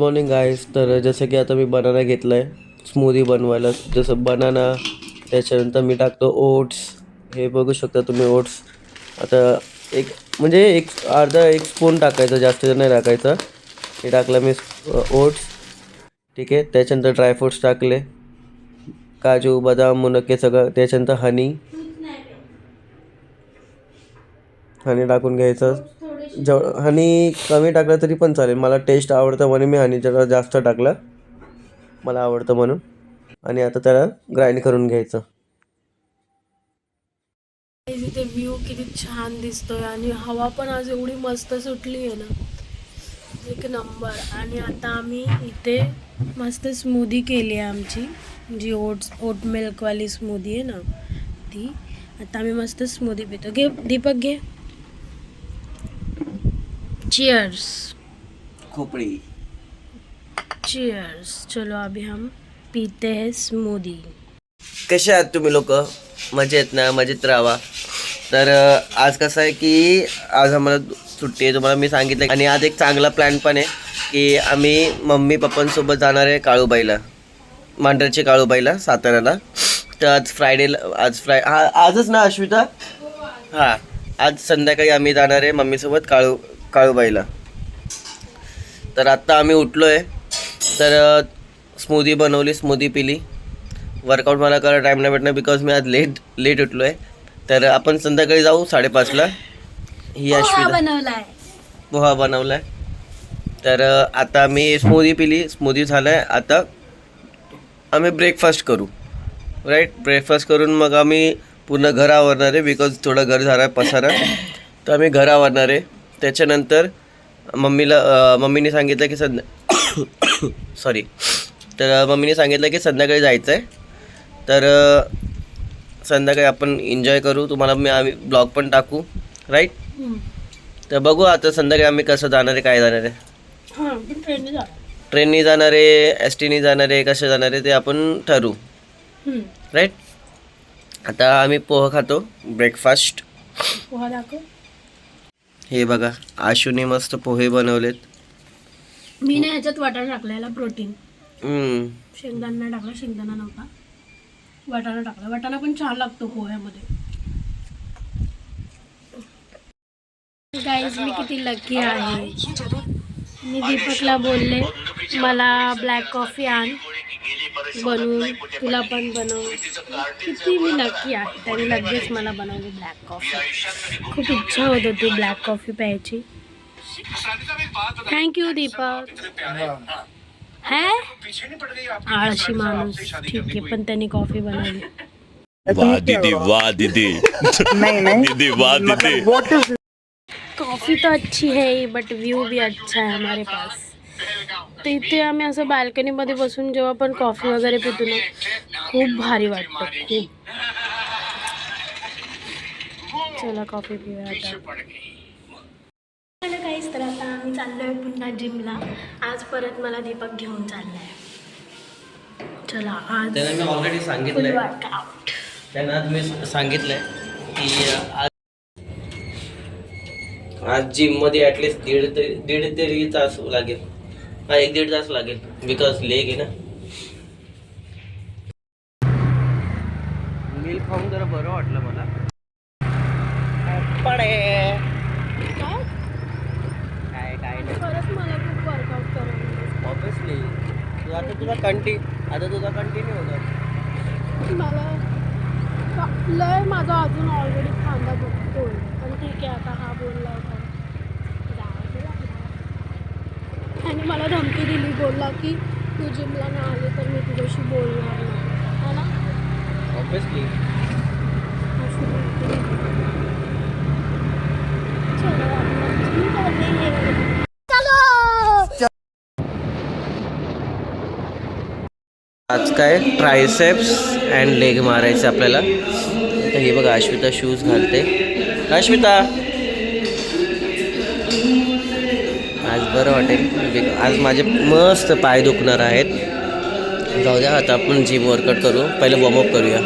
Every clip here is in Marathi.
Morning guys. तर जसं की आता मी बनाना घेतला आहे स्मूदी बनवायला. जसं बनाना, त्याच्यानंतर मी टाकतो ओट्स. हे बघू शकता तुम्ही ओट्स. आता एक म्हणजे अर्धा एक स्पून टाकायचं, जास्त नाही टाकायचं. हे टाकलं मी ओट्स. ठीक आहे. त्याच्यानंतर ड्रायफ्रूट्स टाकले, काजू बदाम मुनक्के सगळं. त्याच्यानंतर हनी टाकून घ्यायचं. हनी कमी टाकलं तरी पण चालेल, मला टेस्ट आवडतं म्हणून मी हनी जरा जास्त टाकलं, मला आवडतं म्हणून. आणि आता त्याला ग्राइंड करून घ्यायचं. इथे व्ह्यू किती छान दिसतोय आणि हवा पण आज एवढी मस्त सुटली आहे ना, एक नंबर. आणि आता आम्ही इथे मस्त स्मूदी केली आहे आमची, जी ओट मिल्कवाली स्मूदी आहे ना ती. आता आम्ही मस्त स्मूदी पितो. घे दीपक घे. चीयर्स. खोपडी. चीयर्स. चलो अभी हम पीते हैं स्मूदी. कसे आहात तुम्ही लोक? मजेत ना? मजेत राहावा. तर आज कसं आहे की आज आम्हाला सुट्टी आहे, तुम्हाला मी सांगितलं. आणि आज एक चांगला प्लॅन पण आहे की आम्ही मम्मी पप्पांसोबत जाणार आहे काळूबाईला, मांढरची काळूबाईला साताऱ्याला. तर आज आजच ना अश्विता? हां, आज संध्याकाळी आम्ही जाणार आहे मम्मीसोबत काळूबाईला. तर आत्ता आम्ही उठलो आहे, तर स्मूदी बनवली, स्मूदी पिली. वर्कआउट मला करायला टाईम नाही भेटणार बिकॉज मी आज लेट उठलो आहे. तर आपण संध्याकाळी जाऊ 5:30ला. ही अश्विता पोहा बनवला आहे. तर आता मी स्मूदी पिली, स्मूदी झालं आहे. आता आम्ही ब्रेकफास्ट करू. राईट, ब्रेकफास्ट करून मग आम्ही पूर्ण घर आवरणार आहे बिकॉज थोडं घर झालं आहे पसारा. तर आम्ही घर आवरणार आहे. त्याच्यानंतर मम्मीने सांगितलं की सॉरी. तर मम्मीने सांगितलं की संध्याकाळी जायचं आहे. तर संध्याकाळी आपण एन्जॉय करू. तुम्हाला आम्ही ब्लॉग पण टाकू. राईट. तर बघू आता संध्याकाळी आम्ही कसं जाणार आहे, काय जाणार आहे. ट्रेननी जाणार आहे, एस टीनी जाणार आहे, कसं जाणार आहे ते आपण ठरवू. राईट. आता आम्ही पोहा खातो, ब्रेकफास्ट. पोहा दाखव. हे बघा, आशूने मस्त पोहे बनवलेत. मी ना ह्याच्यात वाटाणा टाकला, याला प्रोटीन. शेंगदाणा टाकला, शेंगदाणा नव्हता, वाटाणा टाकला. वाटाणा पण छान लागतो पोह्यामध्ये. गाईज, मी किती लकी आहे. मी दीपकला बोलले मला ब्लॅक कॉफी आण बनवून, तुला पण बनव. किती मी लकी आहे, त्याने लगेच मला बनवली ब्लॅक कॉफी. खूप इच्छा होत होती ब्लॅक कॉफी प्यायची. थँक्यू दीपक. है आळशी माणूस, ठीक आहे, पण त्याने कॉफी बनवली. वाह दीदी, वाह दीदी. दीदी वाह दीदी. कॉफ़ी तो अच्छी है ही, बट व्यू भी अच्छा है हमारे पास. तर इथे आम्ही असं बाल्कनीमध्ये बसून जेव्हा पण कॉफी वगैरे पितो ना, खूप भारी वाटतं, खूप. चला कॉफी पिऊया आता. काहीच. तर आता आम्ही चाललोय पुन्हा जिमला. आज परत मला दीपक घेऊन चाललाय. चला आज त्यांना मी ऑलरेडी सांगितलंय, त्यांना मी सांगितलंय की आज जिममध्ये ॲटलिस्ट दीड तरी तास लागेल. 1-1.5 तास लागेल बिकॉज लेग आहे ना. मिल खाऊन जरा बरं वाटलं मला. काय नाही. खरंच मला खूप वर्कआउट करायचं. ऑब्विसली आता तुझा कंटिन्यू होणार. मला लय माझा अजून ऑलरेडी खांदा दुखतोय, पण ठीक आहे, आता हा बोलला होता आणि मला धमकी दिली, बोलला की तू जिमला नाही आली तर मी तुझ्याशी बोलणार नाही, है ना. ऑब्विसली. आज काय ट्रायसेप्स अँड लेग मारायचं आपल्याला. तर हे बघा, अश्विता शूज घालते. अश्विता, आज बरं वाटेल. आज माझे मस्त पाय दुखणार आहेत. जाऊ द्या, आता आपण जिम वर्कआउट करू. पहिले वॉर्मअप करूया.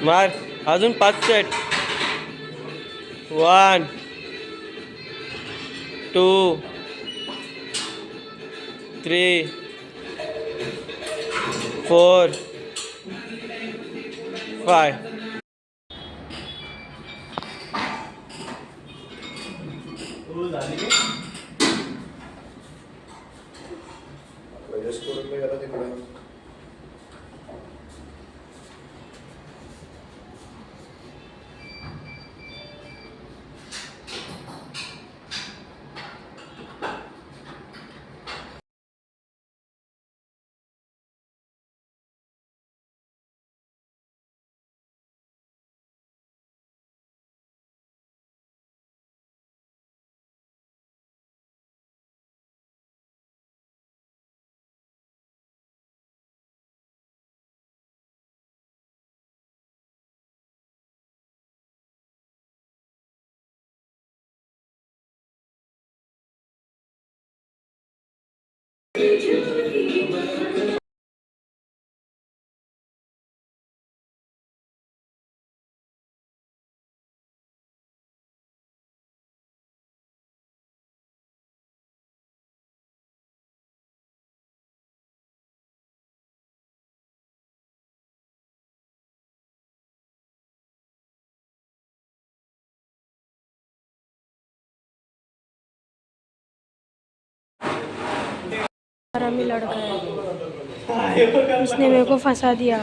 मार अजून 5 सेट. 1 2 3 4 5. हरामी लड़का है, उसने मेरे को फंसा दिया.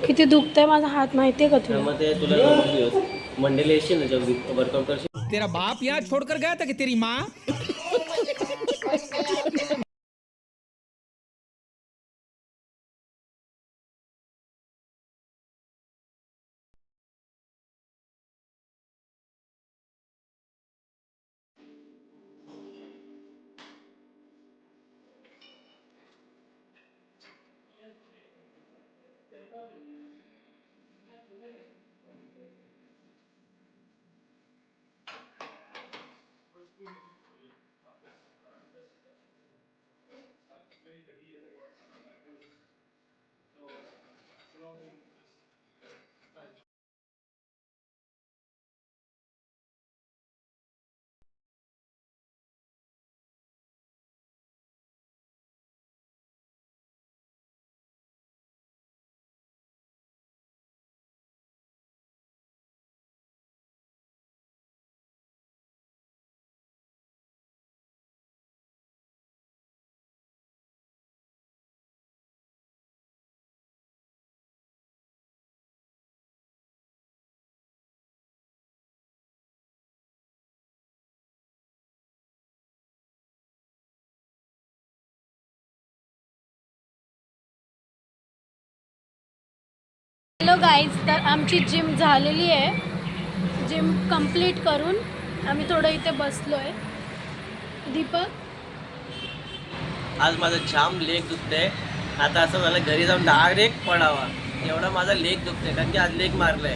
किती दुखतंय माझा हात, माहितीये का तुला? मग ते तुला मंडेला येशील ना जेव्हा वर्कआउट करशील. तेरा बाप यहाँ छोड़कर गया था कि तेरी माँ? हॅलो गाईज, तर आमची जिम झालेली आहे. जिम कंप्लीट करून आम्ही थोडं इथे बसलो आहे. दीपक, आज माझा जाम लेग दुखतंय. आता असं मला घरी जाऊन डायरेक्ट पडावा एवढा माझा लेग दुखतंय, कारण की आज लेग मारलाय.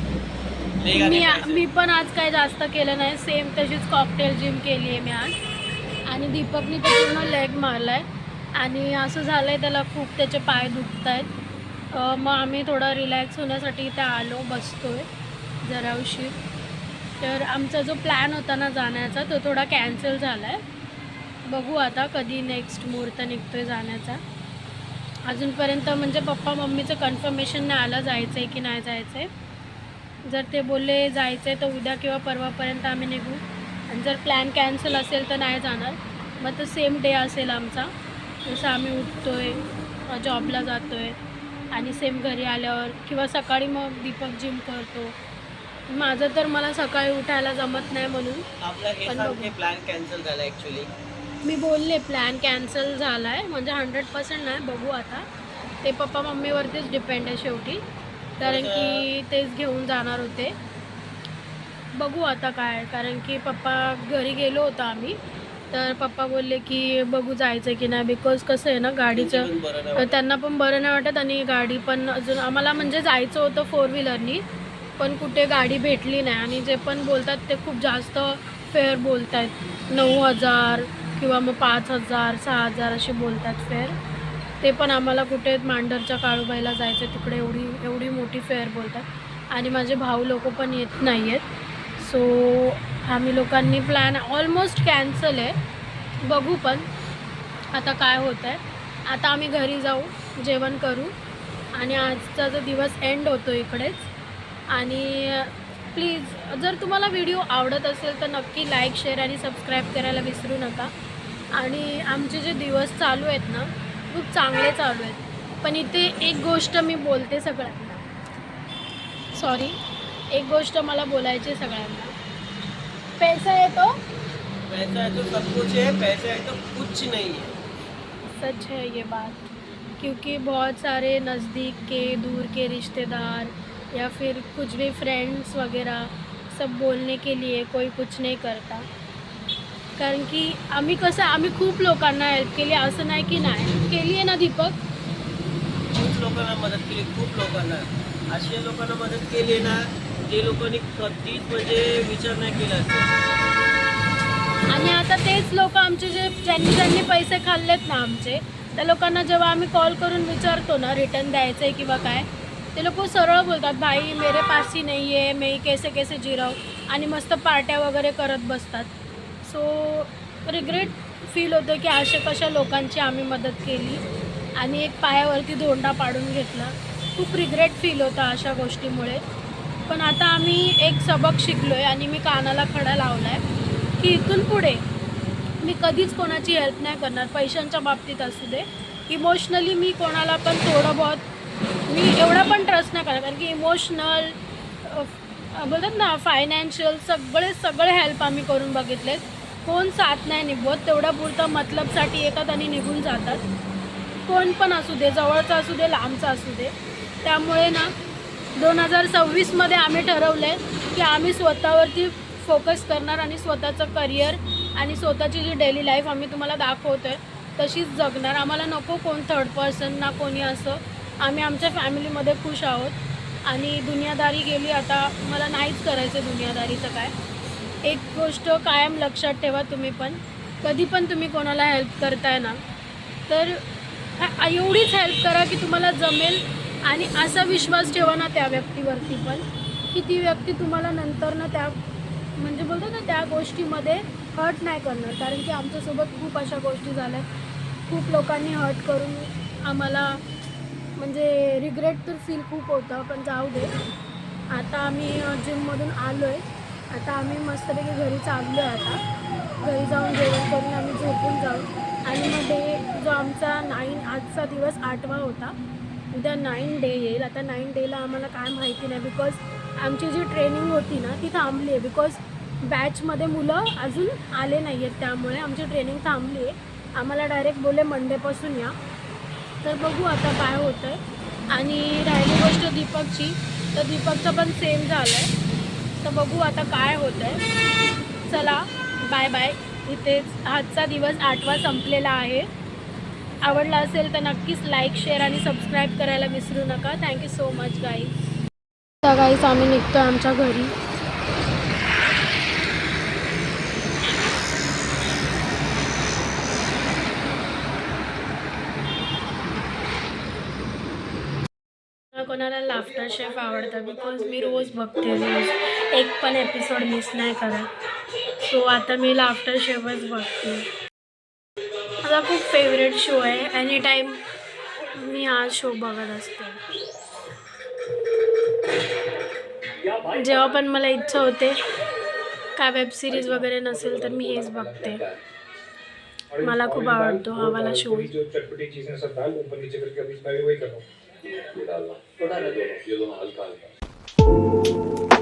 लेग आणि मी पण आज काय जास्त केलं नाही. सेम तशीच कॉकटेल जिम केली आहे मी आज. आणि दीपकनी तर पूर्ण लेग मारलाय आणि असं झालंय त्याला खूप त्याचे पाय दुखत आहेत. मग आम्ही थोडं रिलॅक्स होण्यासाठी इथे आलो, बसतोय जरा उशीर. तर आमचा जो प्लॅन होता ना जाण्याचा तो थोडा कॅन्सल झाला आहे. बघू आता कधी नेक्स्ट मुहूर्त निघतोय जाण्याचा. अजूनपर्यंत म्हणजे पप्पा मम्मीचं कन्फर्मेशन नाही आलं जायचं आहे की नाही जायचं आहे. जर ते बोलले जायचं आहे तर उद्या किंवा परवापर्यंत आम्ही निघू. आणि जर प्लॅन कॅन्सल असेल तर नाही जाणार. मग तर सेम डे असेल आमचा. जसं आम्ही उठतोय, जॉबला जातो आहे आणि सेम घरी आल्यावर किंवा सकाळी मग दीपक जिम करतो. माझं तर मला सकाळी उठायला जमत नाही म्हणून आपला प्लॅन कॅन्सल झाला ॲक्च्युली. मी बोलले प्लॅन कॅन्सल झाला आहे म्हणजे 100% नाही. बघू आता, ते पप्पा मम्मीवरतीच डिपेंड आहे शेवटी, कारण की तेच घेऊन जाणार होते. बघू आता काय, कारण की पप्पा घरी गेलो होतो आम्ही, तर पप्पा बोलले की बघू जायचं की नाही, बिकॉज कसं आहे ना गाडीचं, त्यांना पण बरं नाही वाटत आणि गाडी पण अजून आम्हाला म्हणजे जायचं होतं 4 व्हीलरनी, पण कुठे गाडी भेटली नाही आणि जे पण बोलतात ते खूप जास्त फेअर बोलत आहेत, 9,000 किंवा मग 5,000 6,000 असे बोलतात फेअर. ते पण आम्हाला कुठे मांडरच्या काळूबाईला जायचं तिकडे एवढी मोठी फेअर बोलतात आणि माझे भाऊ लोक पण येत नाही आहेत. सो आम्ही लोकांनी प्लॅन ऑलमोस्ट कॅन्सल आहे, बघू पण आता काय होतं आहे. आता आम्ही घरी जाऊ, जेवण करू आणि आजचा जो दिवस एंड होतो इकडेच. आणि प्लीज जर तुम्हाला व्हिडिओ आवडत असेल तर नक्की लाईक शेअर आणि सबस्क्राईब करायला विसरू नका. आणि आमचे जे दिवस चालू आहेत ना खूप चांगले चालू आहेत, पण इथे एक गोष्ट मी बोलते सगळ्यांना, सॉरी, एक गोष्ट मला बोलायची सगळ्यांना. पैसा है तो सब कुछ है, पैसा है तो कुछ नहीं है. सच है ये बात, क्योंकि बहुत सारे नज़दीक के दूर के रिश्तेदार या फिर कुछ भी फ्रेंड्स वगैरह सब बोलने के लिए कोई कुछ नहीं करता. कारण की आम्ही खूप लोकांना हेल्प केली, असं नाही की नाही केली आहे ना दीपक. खूप लोकांना मदत केली, खूप लोकांना अशा लोकांना मदत केली ना जे लोकांनी कधीच म्हणजे विचार नाही केला असेल. आणि आता तेच लोक आमचे ज्यांनी पैसे खाल्लेत ना आमचे, त्या लोकांना जेव्हा आम्ही कॉल करून विचारतो ना रिटर्न द्यायचं आहे किंवा काय, ते लोक सरळ बोलतात भाई मेरे पास ही नहीं है, मैं कैसे कैसे जी रहा हूँ, आणि मस्त पार्ट्या वगैरे करत बसतात. सो रिग्रेट फील होतं की अशा कशा लोकांची आम्ही मदत केली आणि एक पायावरती धोंडा पाडून घेतला. खूप रिग्रेट फील होतं अशा गोष्टीमुळे. पण आता आम्ही एक सबक शिकलो आहे आणि मी कानाला खडा लावला आहे की इथून पुढे मी कधीच कोणाची हेल्प नाही करणार, पैशांच्या बाबतीत असू दे. इमोशनली मी कोणाला पण थोडं बहुत मी एवढा पण ट्रस्ट नाही करणार, कारण की इमोशनल बोलतात ना फायनान्शियल सगळे हेल्प आम्ही करून बघितलेत. कोण साथ नाही निभवत, तेवढा पुरतं मतलबसाठी येतात आणि निघून जातात. कोण पण असू दे, जवळचा असू दे लांबचा असू दे. त्यामुळे ना 2026मध्ये आम्ही ठरवलं आहे की आम्ही स्वतःवरती फोकस करणार आणि स्वतःचं करिअर आणि स्वतःची जी डेली लाईफ आम्ही तुम्हाला दाखवतो आहे तशीच जगणार. आम्हाला नको कोण थर्ड पर्सन ना कोणी असं. आम्ही आमच्या फॅमिलीमध्ये खुश आहोत आणि दुनियादारी गेली आता, मला नाहीच करायचं दुनियादारीचं काय. एक गोष्ट कायम लक्षात ठेवा, तुम्ही पण कधी पण तुम्ही कोणाला हेल्प करताय ना तर एवढीच हेल्प करा की तुम्हाला जमेल आणि असा विश्वास ठेवा ना त्या व्यक्तीवरती पण की ती व्यक्ती तुम्हाला नंतर ना त्या म्हणजे बोलतो ना त्या गोष्टीमध्ये हर्ट नाही करणार. कारण की आमच्यासोबत खूप अशा गोष्टी झाल्या, खूप लोकांनी हर्ट करून आम्हाला म्हणजे रिग्रेट तर फील खूप होतं. पण जाऊ दे, आता आम्ही जिममधून आलो आहे, आता आम्ही मस्तपैकी घरी चाललो आहे. आता घरी जाऊन जेवण करून आम्ही झोपून जाऊ आणि मग डे जो आमचा आजचा दिवस 8वा होता, उद्या 9 डे येईल. आता 9 डेला आम्हाला काय माहिती नाही, बिकॉज आमची जी ट्रेनिंग होती ना ती थांबली आहे, बिकॉज बॅचमध्ये मुलं अजून आले नाही आहेत, त्यामुळे आमची ट्रेनिंग थांबली आहे. आम्हाला डायरेक्ट बोलले मंडेपासून या. तर बघू आता काय होतं आहे. आणि राहिली गोष्ट दीपकची, तर दीपकचं पण सेम झालं आहे, तर बघू आता काय होतं आहे. चला बाय बाय. इथेच आजचा दिवस 8वा संपलेला आहे. आवडला असेल तर नक्कीच लाईक शेअर आणि सबस्क्राईब करायला विसरू नका. Thank you so much guys. तर गाईज आम्ही निघतो आमच्या घरी. कोणाला लाफ्टर शेफ आवडतं, बिकॉज मी रोज बघते, रोज एक पण एपिसोड मिस नाही करत. सो आता मी लाफ्टर शेफच बघते. माझा खूप फेवरेट शो आहे, एनी टाईम मी हा शो बघत असते. जेव्हा पण मला इच्छा होते काय वेब सिरीज वगैरे नसेल तर मी हेच बघते. मला खूप आवडतो हा वाला शो. चटपटी चीजें सब डाल ऊपर नीचे करके अभी मैं भी वही कर रहा हूँ. ये डालना ये दोनों हल्का हल्का.